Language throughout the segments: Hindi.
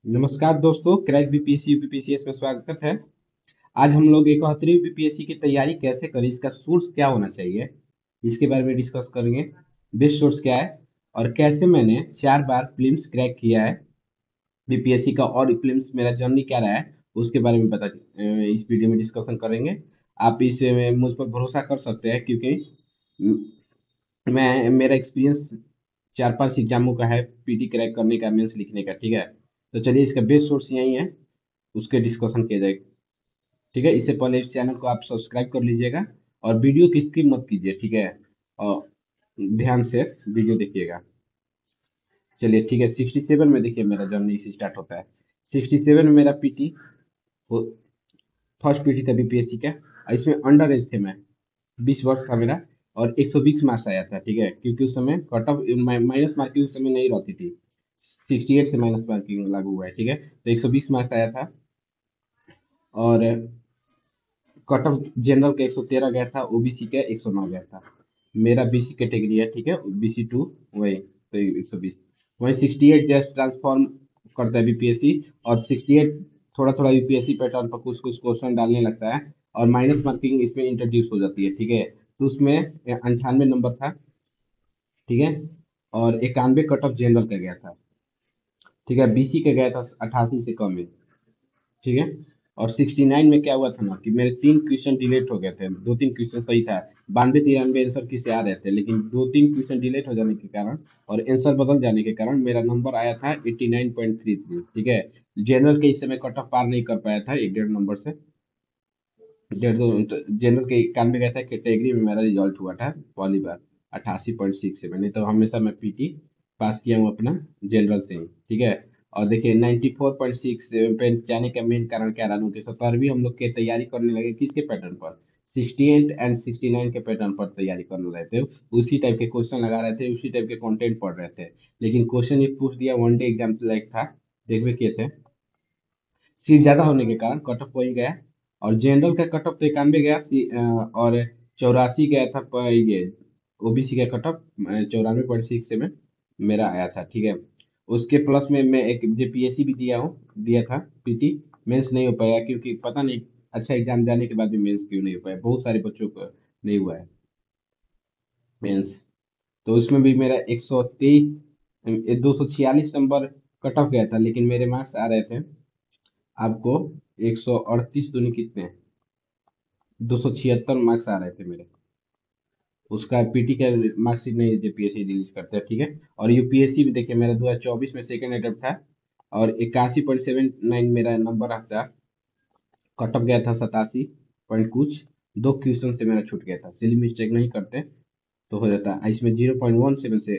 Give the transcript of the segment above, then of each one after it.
नमस्कार दोस्तों, क्रैक बीपीएससी यूपीपीसीएस में स्वागत है। आज हम लोग 71वीं बीपीएससी की तैयारी कैसे करें, इसका सोर्स क्या होना चाहिए, इसके बारे में डिस्कस करेंगे। बेस्ट सोर्स क्या है और कैसे मैंने 4 बार प्रीलिम्स क्रैक किया है बीपीएससी का, और प्रीलिम्स मेरा जर्नी क्या रहा है उसके बारे में इस वीडियो में डिस्कशन करेंगे। आप इस मुझ पर भरोसा कर सकते हैं, क्योंकि मैं मेरा एक्सपीरियंस 4-5 एग्जामों का है, पीटी क्रैक करने का, मेंस लिखने का। ठीक है, तो चलिए, इसका बेस्ट सोर्स यही है, उसके डिस्कशन किया जाएगा। ठीक है, इससे पहले इस चैनल को आप सब्सक्राइब कर लीजिएगा और वीडियो की स्किप मत कीजिए। ठीक है, और ध्यान से वीडियो देखिएगा। चलिए ठीक है, 67 में देखिए मेरा जर्नी से स्टार्ट होता है। 67 में मेरा पीटी, फर्स्ट पीटी था बीपीएससी का। इसमें अंडर एज थे मैं, 20 वर्ष था मेरा, और 120 मार्क्स आया था। ठीक है, क्योंकि उस समय कट ऑफ माइनस मार्किंग उस समय नहीं रहती थी, 68 से माइनस मार्किंग लागू हुआ है। ठीक है, तो 120 मार्क्स आया था। और कट ऑफ जनरल का 113 गया था, ओबीसी का 109 गया था। मेरा बीसी कैटेगरी है। ठीक है, बीसी टू, वही तो 120। वही 68 जस्ट ट्रांसफॉर्म करता है बीपीएससी, और 68 थोड़ा थोड़ा यूपीएससी पैटर्न पर कुछ कुछ क्वेश्चन डालने लगता है, और माइनस मार्किंग इसमें इंट्रोड्यूस हो जाती है। ठीक है, तो उसमें 98 नंबर था। ठीक है, और 91 कट ऑफ जनरल का गया था। ठीक है, बीसी का गया था 88 से कम में। ठीक है, और 69 में क्या हुआ था ना, कि मेरे 3 क्वेश्चन डिलीट हो गए थे। 2-3 क्वेश्चन सही था, 92-93 आंसर किसे आ रहे थे, लेकिन 2-3 क्वेश्चन डिलीट हो जाने के कारण और आंसर बदल जाने के कारण मेरा नंबर आया था 89.33। ठीक है, जनरल के इस समय कट ऑफ पार नहीं कर पाया था, 1-1.5 नंबर से। डेढ़ दो तो जनरल के 91 गया था, कैटेगरी में मेरा रिजल्ट हुआ था पहली बार 88.67। नहीं तो हमेशा मैं पीटी पास किया हूँ अपना, जनरल से ही। ठीक है, और देखिए 94.6 पे जाने का मेन कारण क्या रहा, कि 17वीं हम लोग के तैयारी करने लगे किसके पैटर्न पर, 68 एंड 69 के पैटर्न पर तैयारी करने रहे थे। उसी टाइप के क्वेश्चन लगा रहे थे, उसी टाइप के कंटेंट पढ़ रहे थे। लेकिन क्वेश्चन ये पूछ दिया, वनडे एग्जाम लाइक था, देखबे किए थे। सीट ज्यादा होने के कारण कट ऑफ वही गया, और जनरल का कट ऑफ तो 91 गया, और 84 गया था ये ओबीसी का कट ऑफ 94.67 मेरा आया था। ठीक है, उसके प्लस में मैं एक जेपीएससी भी दिया था पीटी। मेंस नहीं हो पाया, क्योंकि पता नहीं अच्छा एग्जाम जाने के बाद भी मेंस क्यों नहीं हो पाया, बहुत सारे बच्चों को नहीं हुआ है मेंस। तो उसमें भी मेरा 123 246 नंबर कट ऑफ गया था, लेकिन मेरे मार्क्स आ रहे थे आपको 138 दूनी कितने, 276 मार्क्स आ रहे थे मेरे। उसका पीटी का मार्कशीट नहीं जेपीएससी रिलीज करते हैं। ठीक है, और यूपीएससी भी देखिए मेरा 2024 में सेकंड अटेम्प्ट था, और 81.79 मेरा नंबर आता, कट ऑफ गया था 87 कुछ। 2 क्वेश्चन से मेरा छूट गया था, सिली मिस्टेक नहीं करते तो हो जाता है। इसमें 0.17 से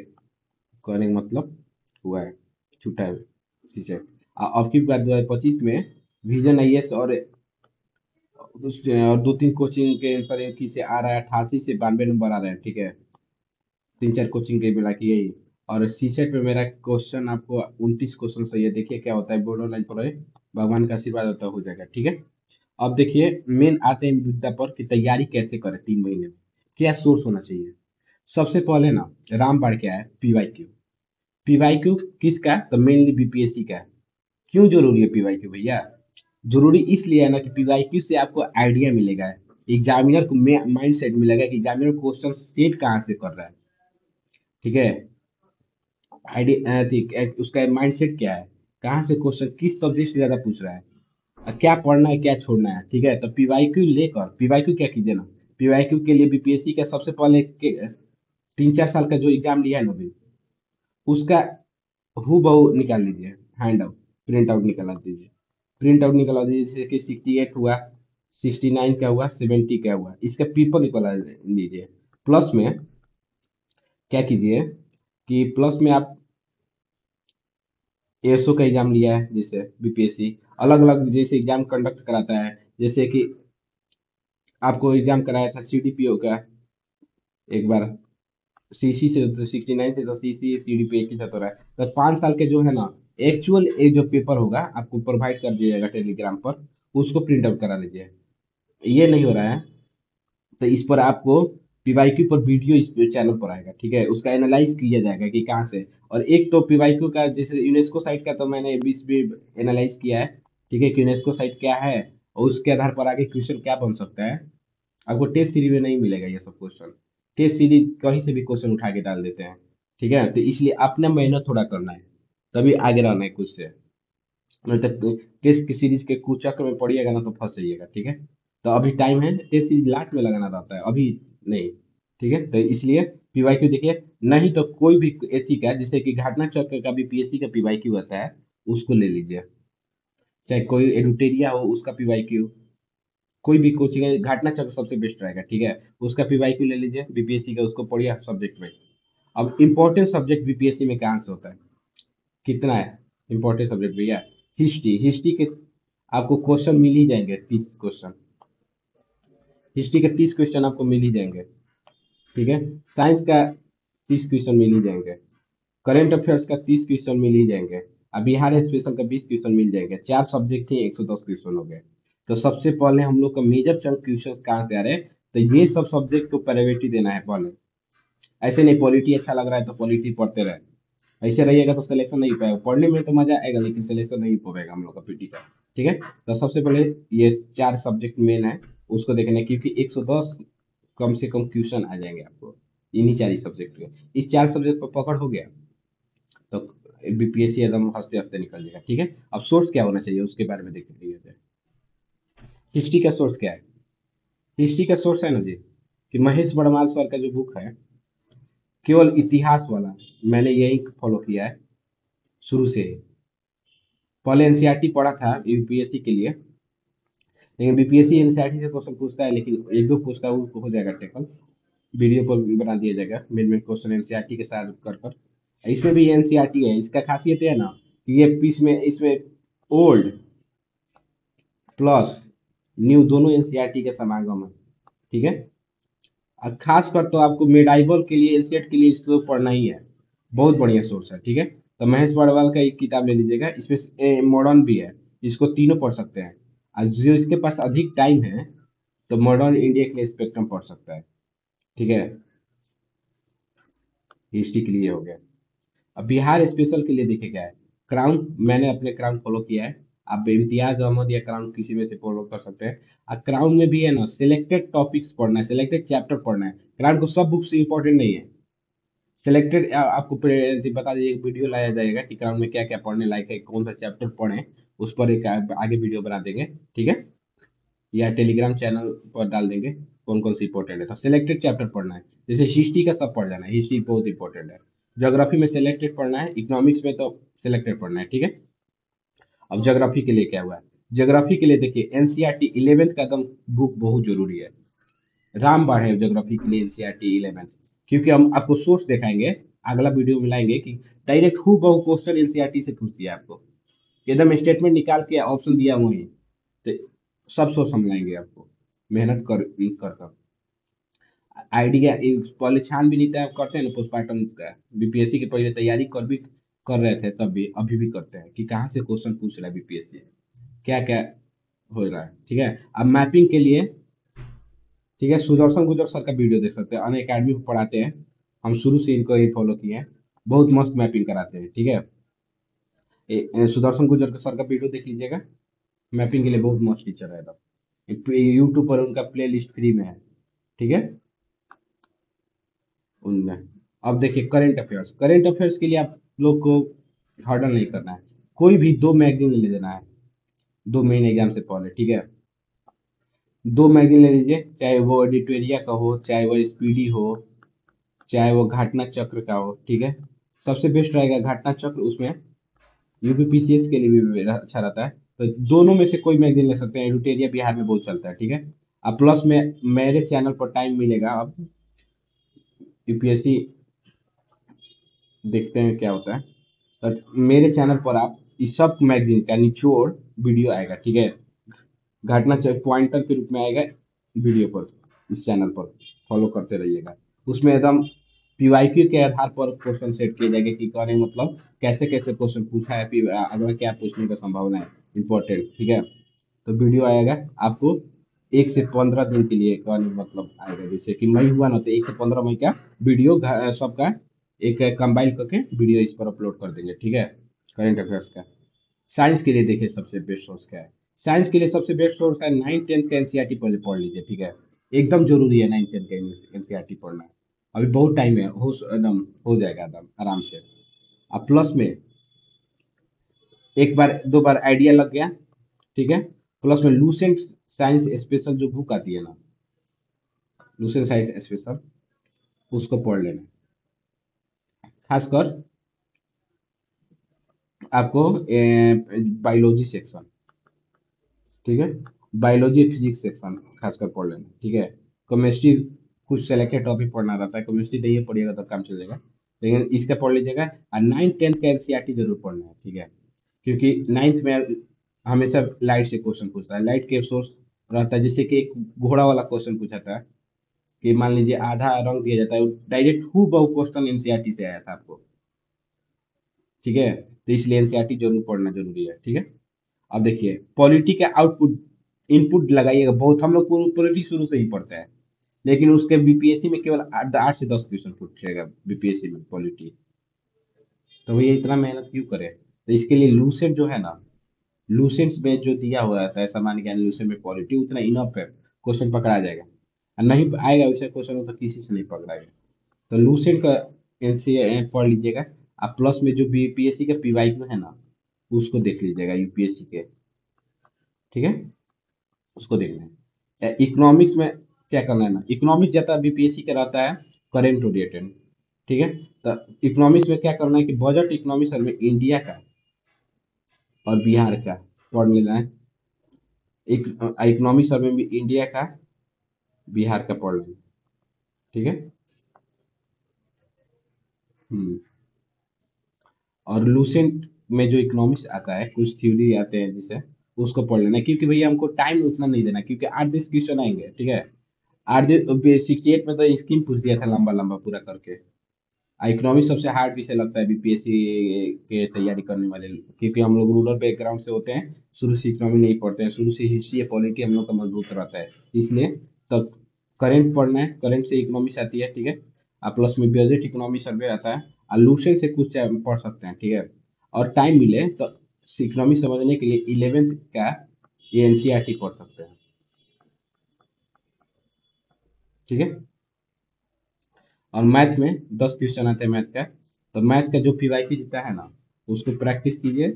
करने का मतलब हुआ है, छूटा है सीसे। अब की बात 2025 में विजन आईएएस और 2-3 कोचिंग के आंसर एक ही से आ रहा है, 88 से 92 नंबर आ रहे हैं। ठीक है, 3-4 कोचिंग के मिला के यही। और सीसेट में मेरा क्वेश्चन आपको 29 क्वेश्चन सही है, देखिए क्या होता है, बॉर्डर लाइन पर है, भगवान का आशीर्वाद होता हो जाएगा। ठीक है, अब देखिए मेन आते हैं मुद्दा पर, कि तैयारी कैसे करें 3 महीने में, क्या सोर्स होना चाहिए। सबसे पहले ना, रामबाण क्या है, पीवाईक्यू। पीवाईक्यू किसका, तो मेनली बीपीएससी का है। क्यों जरूरी है पीवाईक्यू भैया, जरूरी इसलिए है ना, कि पीवाईक्यू से आपको आइडिया मिलेगा, एग्जामिनर को माइंड सेट मिलेगा कि एग्जामिनर क्वेश्चन सेट कहाँ से कर रहा है। ठीक है, आइडिया ठीक है, उसका माइंड सेट क्या है, कहाँ से क्वेश्चन, किस सब्जेक्ट से ज्यादा पूछ रहा है, और क्या पढ़ना है, क्या छोड़ना है। ठीक है, तो पीवाईक्यू लेकर, पीवाईक्यू क्या कीजिए ना, पीवाईक्यू के लिए बीपीएससी का सबसे पहले 3-4 साल का जो एग्जाम लिया है ना अभी, उसका हु बहू निकाल लीजिए, हैंड आउट, प्रिंट आउट निकाल दीजिए। प्रिंट आउट निकलवा दीजिए, जैसे कि 68 हुआ, 69 का हुआ, 70 का हुआ, इसका पेपर निकलवा लीजिए। प्लस में क्या कीजिए, कि प्लस में आप एएसओ का एग्जाम लिया है, जैसे बीपीएससी अलग अलग जैसे एग्जाम कंडक्ट कराता है, जैसे कि आपको एग्जाम कराया था सीडीपीओ का एक बार, सीसी से तो 69 से तो सीसी सीडीपी एक ही साथ हो रहा है। तो 5 साल के जो है ना, एक्चुअल एक जो पेपर होगा आपको प्रोवाइड कर दिया जाएगा टेलीग्राम पर, उसको प्रिंट आउट करा लीजिए। ये नहीं हो रहा है, तो इस पर आपको पीवाईक्यू पर वीडियो इस चैनल पर आएगा, ठीक है, उसका एनालाइज किया जाएगा कि कहाँ से। और एक तो पीवाईक्यू का जैसे यूनेस्को साइट का तो मैंने बीस भी एनालाइज किया है, ठीक है, कि यूनेस्को साइट क्या है और उसके आधार पर आगे क्वेश्चन क्या बन सकता है। आपको टेस्ट सीरीज में नहीं मिलेगा ये सब क्वेश्चन। टेस्ट सीरीज कहीं से भी क्वेश्चन उठा के डाल देते हैं, ठीक है, तो इसलिए अपना मेहनत थोड़ा करना है, तभी आगे रहना है कुछ से। नहीं तो टेस्ट की सीरीज के कुचक्र में पड़िएगा ना तो फंस जाइएगा, ठीक है। तो अभी टाइम है, टेस्ट सीरीज लास्ट में लगाना रहता है, अभी नहीं, ठीक है, तो इसलिए पीवाईक्यू देखिए। नहीं तो कोई भी एथी का जैसे कि घटना चक्र का बीपीएससी का पीवाईक्यू आता है, उसको ले लीजिए। चाहे कोई एडुटेरिया हो उसका पीवाईक्यू, कोई भी कोचिंग है, घटना चक्र सबसे बेस्ट रहेगा, ठीक है। उसका पीवाईक्यू ले लीजिए बीपीएससी का, उसको पढ़िए सब्जेक्ट में। अब इम्पोर्टेंट सब्जेक्ट बीपीएससी में कहाँ से होता है, कितना है इम्पोर्टेंट सब्जेक्ट भैया? हिस्ट्री, हिस्ट्री के आपको क्वेश्चन मिल ही जाएंगे 30 क्वेश्चन। हिस्ट्री के 30 क्वेश्चन आपको मिल ही जाएंगे, ठीक है। साइंस का 30 क्वेश्चन मिल ही जाएंगे। करंट अफेयर्स का 30 क्वेश्चन मिल ही जाएंगे। अब बिहार स्पेशल का 20 क्वेश्चन मिल जाएंगे। 4 सब्जेक्ट ही 110 क्वेश्चन हो गए। तो सबसे पहले हम लोग का मेजर चंक क्वेश्चन कहाँ से आ रहे हैं, तो ये सब सब्जेक्ट को प्रायोरिटी देना है पहले। ऐसे नहीं पॉलिटी अच्छा लग रहा है तो पॉलिटी पढ़ते रहे, ऐसे रहिएगा तो सिलेक्शन नहीं हो पाएगा। पढ़ने में तो मजा आएगा लेकिन सिलेक्शन नहीं हो पाएगा हम लोग का पीटी का, ठीक है। तो सबसे पहले ये 4 सब्जेक्ट मेन है, उसको देखना है, क्योंकि 110 कम से कम क्वेश्चन आ जाएंगे आपको इन्हीं 4 ही सब्जेक्ट के। इस 4 सब्जेक्ट पर पकड़ हो गया तो बीपीएससी एकदम हंसते हंसते निकल जाएगा, ठीक है। अब सोर्स क्या होना चाहिए उसके बारे में देख लीजिए। हिस्ट्री का सोर्स क्या है? हिस्ट्री का सोर्स है ना जी, कि महेश बड़माल सर का जो बुक है, केवल इतिहास वाला, मैंने यही फॉलो किया है शुरू से ही। पहले एनसीईआरटी पढ़ा था यूपीएससी के लिए, लेकिन बीपीएससी एनसीईआरटी से क्वेश्चन पूछता है, लेकिन एक दो पूछता है वो हो जाएगा टेकल, वीडियो पर बना दिया जाएगा मेन मेन क्वेश्चन एनसीईआरटी के साथ कर। इसमें भी एनसीईआरटी है, इसका खासियत है ना कि ये इसमें इसमें ओल्ड प्लस न्यू दोनों एनसीईआरटी के समागम है, ठीक है। और खास कर तो आपको मेडाइवल के लिए एनसीईआरटी के लिए इसको पढ़ना ही है, बहुत बढ़िया सोर्स है, ठीक है। तो महेश बड़वाल का एक किताब ले लीजिएगा, इसमें मॉडर्न भी है, इसको तीनों पढ़ सकते हैं। और जो इसके पास अधिक टाइम है तो मॉडर्न इंडिया के लिए स्पेक्ट्रम पढ़ सकता है, ठीक है। हिस्ट्री के लिए हो गया। अब बिहार स्पेशल के लिए देखिए क्या है। क्राउन, मैंने अपने क्राउन फॉलो किया है। आप इम्तियाज अहमद या क्राउन किसी में से फॉलो कर सकते हैं। और क्राउन में भी है ना सिलेक्टेड टॉपिक्स पढ़ना है, सिलेक्टेड चैप्टर पढ़ना है। क्राउन को सब बुक्स इंपॉर्टेंट नहीं है, सिलेक्टेड आपको बता दीजिए, वीडियो लाया जाएगा कि क्राउन में क्या क्या पढ़ने लायक है, कौन सा चैप्टर पढ़ें, उस पर एक आगे वीडियो बना देंगे, ठीक है। या टेलीग्राम चैनल पर डाल देंगे कौन कौन सी इंपॉर्टेंट है, तो सिलेक्टेड चैप्टर पढ़ना है। जैसे हिस्ट्री का सब पढ़ जाना है, हिस्ट्री बहुत इंपॉर्टेंट है। ज्योग्राफी में सिलेक्टेड पढ़ना है, इकोनॉमिक्स में तो सिलेक्टेड पढ़ना है, ठीक है। अब ज्योग्राफी के लिए क्या हुआ है, ज्योग्राफी के लिए देखिए एनसीईआरटी 11th का एकदम बुक बहुत जरूरी है। रामबाण है ज्योग्राफी के लिए एनसीईआरटी 11th, क्योंकि हम आपको सोर्स दिखाएंगे, अगला वीडियो में लाएंगे कि डायरेक्ट हु बहु क्वेश्चन एनसीईआरटी से पूछ दिया आपको, एकदम स्टेटमेंट निकाल के ऑप्शन दिया वही, तो सब सोर्स हम लाएंगे आपको, मेहनत कर आइडिया पहले छानबीन तय करते हैं ना पोस्टमार्टम का, बीपीएससी की पहले तैयारी कर रहे थे तब भी अभी भी करते हैं कि कहाँ से क्वेश्चन पूछ रहा है बीपीएससी, क्या क्या हो रहा है, ठीक है। अब मैपिंग के लिए, ठीक है, सुदर्शन गुजर सर का वीडियो देख सकते हैं, अन अकेडमी को पढ़ाते हैं, हम शुरू से इनको ही फॉलो किए हैं, बहुत मस्त मैपिंग कराते हैं, ठीक है। सुदर्शन गुजर सर का वीडियो देख लीजिएगा, मैपिंग के लिए बहुत मस्त टीचर है एकदम। यूट्यूब पर उनका प्ले लिस्ट फ्री में है, ठीक है, उनमें। अब देखिए करंट अफेयर्स, करंट अफेयर्स के लिए आप लोग को हर्डल नहीं करना है, कोई भी 2 मैगजीन ले लेना है 2 मेन एग्जाम से पहले, ठीक है। 2 मैगजीन ले लीजिए, चाहे वो एडिटोरिया का हो, चाहे वो स्पीडी हो, चाहे वो घटना चक्र का हो, ठीक है। सबसे बेस्ट रहेगा घटना चक्र, उसमें यूपीपीसीएस के लिए भी अच्छा रहता है। तो दोनों में से कोई मैगजीन ले सकते हैं, एडिटोरिया बिहार में बहुत चलता है, ठीक है। अब प्लस में मेरे चैनल पर टाइम मिलेगा, अब यूपीएससी देखते हैं क्या होता है, तो मेरे चैनल पर आप इस सब मैगजीन का निचोड़ वीडियो आएगा, ठीक है, घटना चक्र पॉइंटर के रूप में आएगा वीडियो पर, इस चैनल पर फॉलो करते रहिएगा। उसमें एकदम पीवाईक्यू के आधार पर क्वेश्चन सेट किए जाएंगे कि करें मतलब कैसे कैसे क्वेश्चन पूछा है, अगला क्या पूछने का संभावना है, इंपॉर्टेंट, ठीक है। तो वीडियो आएगा आपको 1 से 15 दिन के लिए का मतलब आएगा। जैसे कि मई हुआ ना, तो 1 से 15 मई का वीडियो सबका एक कंबाइन करके वीडियो इस पर अपलोड कर देंगे, ठीक है। करेंट अफेयर्स का। साइंस के लिए देखिए सबसे बेस्ट सोर्स क्या है। साइंस के लिए सबसे बेस्ट सोर्स है 9th 10th का एनसीईआरटी पहले पढ़ लीजिए, ठीक है। एकदम जरूरी है 9th 10th का एनसीईआरटी पढ़ना। अभी बहुत टाइम है, हो एकदम हो जाएगा एकदम आराम से। अब प्लस में एक बार दो बार आइडिया लग गया, ठीक है। प्लस में लूसेंट साइंस स्पेशल जो बुक आती है ना, लूसेंट साइंस स्पेशल, उसको पढ़ लेना। खासकर आपको बायोलॉजी सेक्शन, ठीक है। बायोलॉजी फिजिक्स सेक्शन खासकर पढ़ लेना, ठीक है। केमिस्ट्री कुछ सेलेक्टेड टॉपिक पढ़ना रहता है, केमिस्ट्री नहीं पढ़िएगा तो काम चलेगा, लेकिन इसका पढ़ लीजिएगा। और 9th 10th का एनसीईआरटी जरूर पढ़ना है, ठीक है। क्योंकि 9th में हमेशा लाइट से क्वेश्चन पूछता है, लाइट के सोर्स रहता है। जैसे कि एक घोड़ा वाला क्वेश्चन पूछा था कि मान लीजिए आधा रंग दिया जाता है, डायरेक्ट हु बहु क्वेश्चन एनसीईआरटी से आया था आपको, ठीक है। तो इसलिए एनसीईआरटी जरूर पढ़ना जरूरी है, ठीक है। अब देखिए पॉलिटी का आउटपुट इनपुट लगाइएगा बहुत। हम लोग पॉलिटी शुरू से ही पढ़ते हैं, लेकिन उसके बीपीएससी में केवल 8 से 10 क्वेश्चन पूछेगा बीपीएससी में पॉलिटी। तो भैया इतना मेहनत क्यों करे। तो इसके लिए लूसेंट जो है ना, लूसेंट में जो दिया हुआ था सामान्य ज्ञान लूसेंट में पॉलिटी उतना इनफ है, क्वेश्चन पकड़ा जाएगा। और नहीं आएगा वैसे क्वेश्चन तो किसी से नहीं पकड़ाएगा। तो लूसेंट का एनसीए पढ़ लीजिएगा। आप प्लस में जो बीपीएससी का पीवाईक्यू है ना, उसको देख लीजिएगा यूपीएससी के, ठीक है। उसको देखना है। इकोनॉमिक्स में क्या करना है ना, इकोनॉमिक्स ज्यादा बीपीएससी का रहता है करेंट ओरिएंटेड, ठीक है। तो इकोनॉमिक्स में क्या करना है कि बजट इकोनॉमिक्स में इंडिया का और बिहार का पढ़ लेना है। इकोनॉमिक्स सर्वे में इंडिया का बिहार का पढ़ लेना, ठीक है। हम्म। और लूसेंट में जो इकोनॉमिक्स आता है कुछ थ्योरी आते हैं जिसे, उसको पढ़ लेना। क्योंकि भैया हमको टाइम उतना नहीं देना, क्योंकि 8 10 क्वेश्चन आएंगे, ठीक है। 8 बेसिक में तो स्कीम पूछ दिया था लंबा लंबा पूरा करके। इकोनॉमिक्स सबसे हार्ड विषय लगता है बीपीएससी के तैयारी करने वाले लोग, क्योंकि हम लोग रूरल बैकग्राउंड से होते हैं, शुरू से इकोनॉमी नहीं पढ़ते हैं, शुरू से हिस्ट्री या पॉलिटी हम लोग का मजबूत रहता है, इसलिए। तो करंट पढ़ना है, करंट से इकोनॉमिक्स आती है, ठीक है। और प्लस में बजट इकोनॉमी सर्वे आता है, और लूसेंट से कुछ पढ़ सकते हैं, ठीक है। और टाइम मिले तो इकोनॉमी समझने के लिए 11th का ये एनसीईआरटी पढ़ सकते हैं, ठीक है। और मैथ में 10 क्वेश्चन आते हैं मैथ का। तो मैथ का जो पीवाईक्यू देता है ना, उसको प्रैक्टिस कीजिए।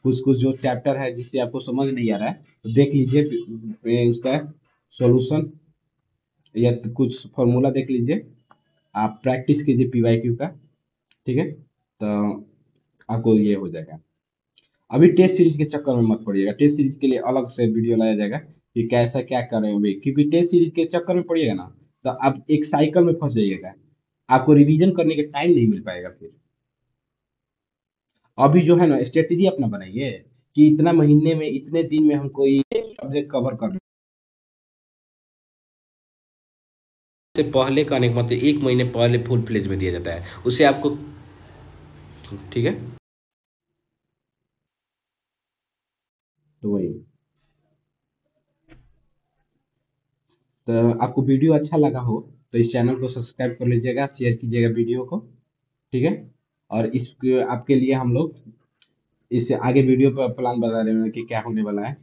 कुछ कुछ जो चैप्टर है जिससे आपको समझ नहीं आ रहा है, तो देख लीजिए उसका सॉल्यूशन, या तो कुछ फॉर्मूला देख लीजिए। आप प्रैक्टिस कीजिए पीवाईक्यू का, ठीक है। तो आपको ये हो जाएगा। अभी टेस्ट सीरीज के चक्कर में मत पड़िएगा, टेस्ट सीरीज के लिए अलग से वीडियो लाया जाएगा कि कैसा क्या करें अभी, क्योंकि टेस्ट सीरीज के चक्कर में पड़िएगा ना, तो आप एक साइकिल में फंस जाइएगा, आपको रिवीजन करने के टाइम नहीं मिल पाएगा फिर। अभी जो है ना स्ट्रेटेजी अपना बनाइए कि इतना महीने में इतने दिन में हमको ये सब्जेक्ट कवर करना। से पहले का आने का मतलब 1 महीने पहले फुल फ्लेज में दिया जाता है उससे आपको, ठीक है। तो वही। तो आपको वीडियो अच्छा लगा हो तो इस चैनल को सब्सक्राइब कर लीजिएगा, शेयर कीजिएगा वीडियो को, ठीक है। और इस आपके लिए हम लोग इससे आगे वीडियो पर प्लान बता रहे हैं कि क्या होने वाला है।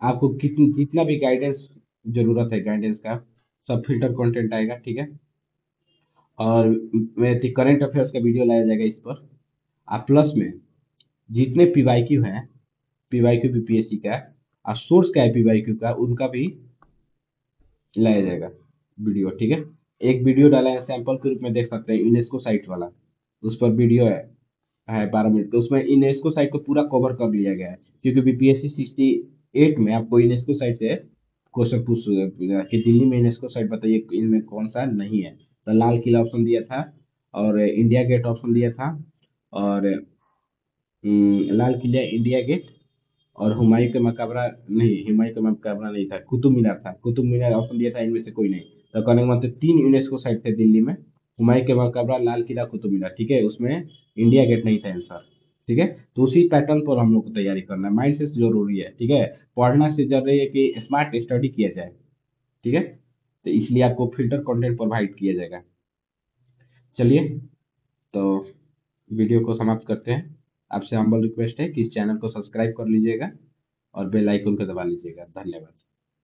आपको कितनी जितना भी गाइडेंस जरूरत है गाइडेंस का, सब फिल्टर कंटेंट आएगा, ठीक है। और मैं करंट अफेयर्स का वीडियो लाया जाएगा इस पर। आप प्लस में जितने पीवाईक्यू हैं, पीवाईक्यू बीपीएससी का और सोर्स का है पीवाईक्यू का, उनका भी लाया जाएगा वीडियो, ठीक है। एक वीडियो डाला है सैंपल के रूप में, देख सकते हैं यूनेस्को साइट वाला, उस पर वीडियो है 12 मिनट का, उसमें यूनेस्को साइट को पूरा कवर कर लिया गया है। क्योंकि बीपीएससी 68 में आपको यूनेस्को साइट से क्वेश्चन पूछ कि दिल्ली में यूनेस्को साइट बताइए इनमें कौन सा नहीं है। तो लाल किला ऑप्शन दिया था, और इंडिया गेट ऑप्शन दिया था, और लाल किला, इंडिया गेट, और हुमायूं का मकबरा नहीं, हुमायूं का मकबरा नहीं था, कुतुब मीनार था, कुतुब मीनार ऑप्शन दिया था, इनमें से कोई नहीं। तो कहने का मतलब 3 यूनेस्को साइट थे दिल्ली में, हुमायूं का मकबरा, लाल किला, कुतुब मीनार, ठीक है। उसमें इंडिया गेट नहीं था आंसर, ठीक है। तो उसी पैटर्न पर हम लोग को तैयारी करना है, माइंड से जरूरी है, ठीक है। पढ़ना से जरूरी है कि स्मार्ट स्टडी किया जाए, ठीक है, तो इसलिए आपको फिल्टर कंटेंट प्रोवाइड किया जाएगा। चलिए, तो वीडियो को समाप्त करते हैं। आपसे हम्बल रिक्वेस्ट है कि इस चैनल को सब्सक्राइब कर लीजिएगा और बेल आइकन को दबा लीजिएगा। धन्यवाद।